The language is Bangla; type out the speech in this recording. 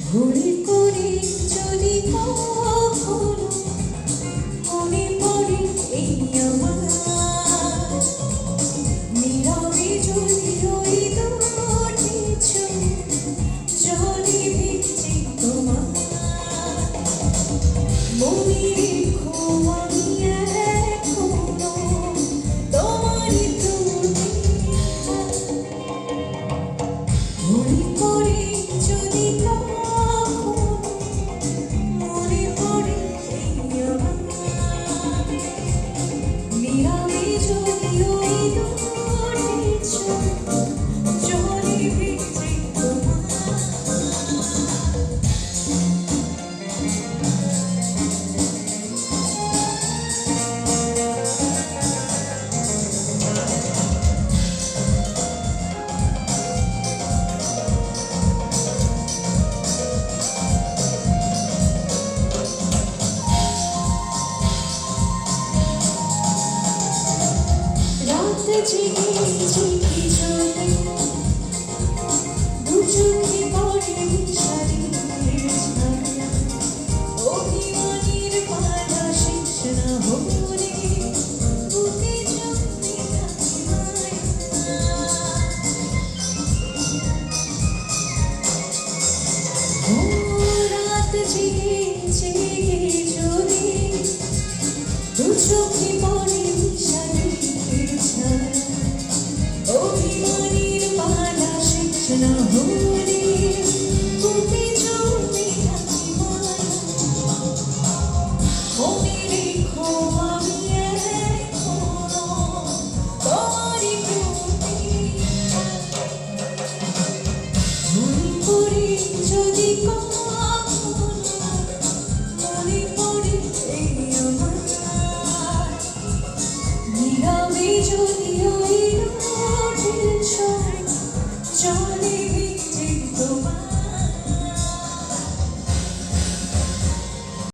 ভুল করে যদি কখনো মনে পড়ে এই আমার নীরবে যদি ওই দুটি চোখ জলে ভিজে তোমার মনে রেখো আমি এখনো তোমারই দুটি ভুল করে যদি কখনো মনে পড়ে এই আমার নীরবে যদি ওই দুটি চোখ জলে ভিজে তোমার রাত জেগে জেগে চলে দু চোখে পড়ে নিশারের ছায়া অভিমানের পালা শেষ না হলে বুকে জমতে থাকে মায়া ও রাত জেগে জেগে চলে দু চোখে